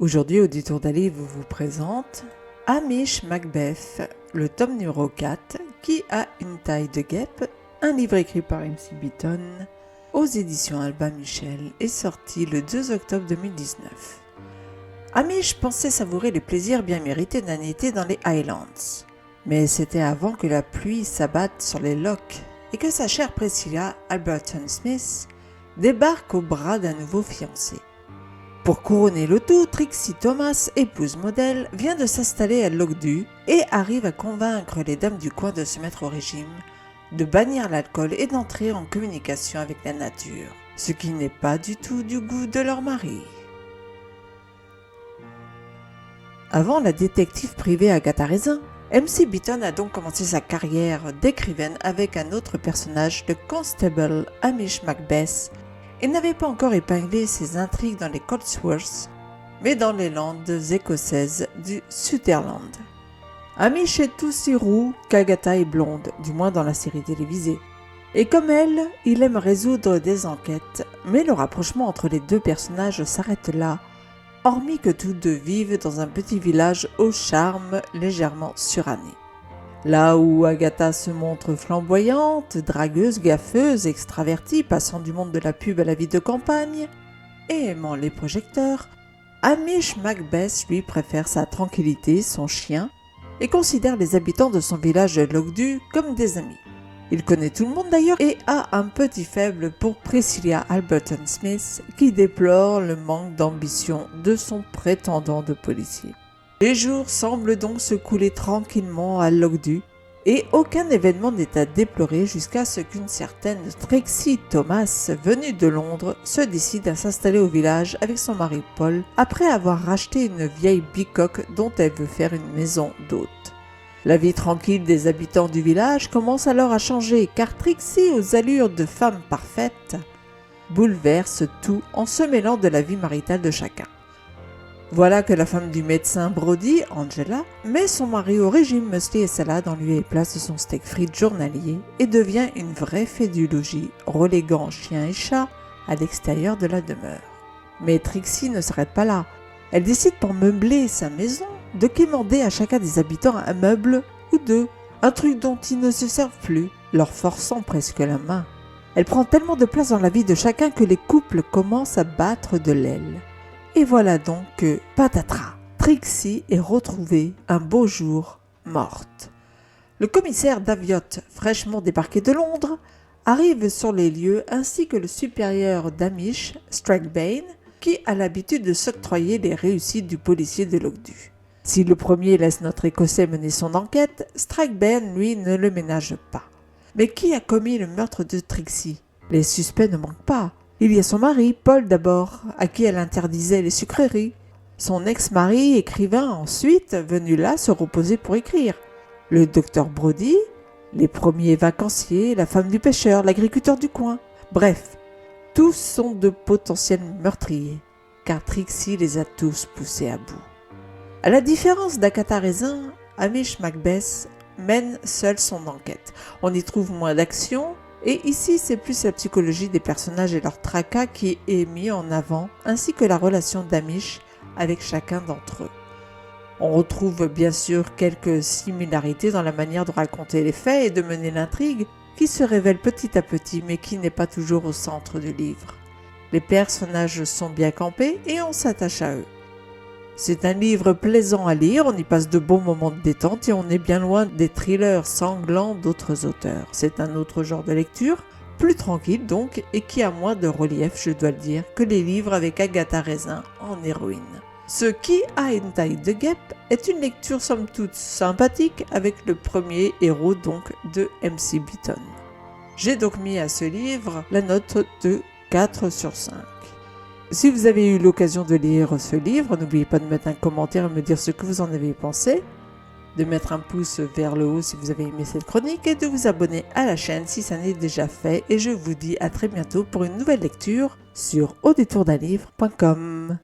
Aujourd'hui, Auditoire d'un livre vous présente Hamish Macbeth, le tome numéro 4, qui a une taille de guêpe, un livre écrit par MC Beaton, aux éditions Albin Michel, est sorti le 2 octobre 2019. Hamish pensait savourer les plaisirs bien mérités d'un été dans les Highlands. Mais c'était avant que la pluie s'abatte sur les lochs et que sa chère Priscilla Alberton Smith débarque au bras d'un nouveau fiancé. Pour couronner le tout, Trixie Thomas, épouse modèle, vient de s'installer à Lochdu et arrive à convaincre les dames du coin de se mettre au régime, de bannir l'alcool et d'entrer en communication avec la nature, ce qui n'est pas du tout du goût de leur mari. Avant la détective privée Agatha Raisin, MC Beaton a donc commencé sa carrière d'écrivaine avec un autre personnage, le constable Hamish Macbeth, et n'avait pas encore épinglé ses intrigues dans les Cotswolds, mais dans les landes écossaises du Sutherland. Hamish est aussi roux qu'Agatha est blonde, du moins dans la série télévisée. Et comme elle, il aime résoudre des enquêtes, mais le rapprochement entre les deux personnages s'arrête là, hormis que tous deux vivent dans un petit village au charme légèrement suranné. Là où Agatha se montre flamboyante, dragueuse, gaffeuse, extravertie, passant du monde de la pub à la vie de campagne, et aimant les projecteurs, Hamish Macbeth lui préfère sa tranquillité, son chien, et considère les habitants de son village de Lochdu comme des amis. Il connaît tout le monde d'ailleurs et a un petit faible pour Priscilla Alberton Smith qui déplore le manque d'ambition de son prétendant de policier. Les jours semblent donc se couler tranquillement à Lochdu et aucun événement n'est à déplorer jusqu'à ce qu'une certaine Trixie Thomas, venue de Londres, se décide à s'installer au village avec son mari Paul après avoir racheté une vieille bicoque dont elle veut faire une maison d'hôte. La vie tranquille des habitants du village commence alors à changer car Trixie, aux allures de femme parfaite, bouleverse tout en se mêlant de la vie maritale de chacun. Voilà que la femme du médecin Brody, Angela, met son mari au régime muesli et salade en lieu et place de son steak frites journalier et devient une vraie fée du logis, reléguant chiens et chats à l'extérieur de la demeure. Mais Trixie ne s'arrête pas là. Elle décide pour meubler sa maison de quémander à chacun des habitants un meuble ou deux, un truc dont ils ne se servent plus, leur forçant presque la main. Elle prend tellement de place dans la vie de chacun que les couples commencent à battre de l'aile. Et voilà donc que, patatras, Trixie est retrouvée un beau jour morte. Le commissaire Daviot, fraîchement débarqué de Londres, arrive sur les lieux ainsi que le supérieur d'Hamish, Strathbane, qui a l'habitude de s'octroyer les réussites du policier de Lochdu. Si le premier laisse notre Écossais mener son enquête, Strathbane, lui, ne le ménage pas. Mais qui a commis le meurtre de Trixie ? Les suspects ne manquent pas. Il y a son mari, Paul d'abord, à qui elle interdisait les sucreries. Son ex-mari, écrivain ensuite, venu là se reposer pour écrire. Le docteur Brody, les premiers vacanciers, la femme du pêcheur, l'agriculteur du coin. Bref, tous sont de potentiels meurtriers, car Trixie les a tous poussés à bout. À la différence d'Agatha Raisin, Hamish Macbeth mène seul son enquête. On y trouve moins d'action, et ici c'est plus la psychologie des personnages et leur tracas qui est mis en avant, ainsi que la relation d'Hamish avec chacun d'entre eux. On retrouve bien sûr quelques similarités dans la manière de raconter les faits et de mener l'intrigue, qui se révèle petit à petit mais qui n'est pas toujours au centre du livre. Les personnages sont bien campés et on s'attache à eux. C'est un livre plaisant à lire, on y passe de bons moments de détente et on est bien loin des thrillers sanglants d'autres auteurs. C'est un autre genre de lecture, plus tranquille donc, et qui a moins de relief, je dois le dire, que les livres avec Agatha Raisin en héroïne. Ce qui a une taille de guêpe est une lecture somme toute sympathique avec le premier héros donc de MC Beaton. J'ai donc mis à ce livre la note de 4 sur 5. Si vous avez eu l'occasion de lire ce livre, n'oubliez pas de mettre un commentaire et me dire ce que vous en avez pensé, de mettre un pouce vers le haut si vous avez aimé cette chronique et de vous abonner à la chaîne si ça n'est déjà fait. Et je vous dis à très bientôt pour une nouvelle lecture sur auditourdunlivre.com.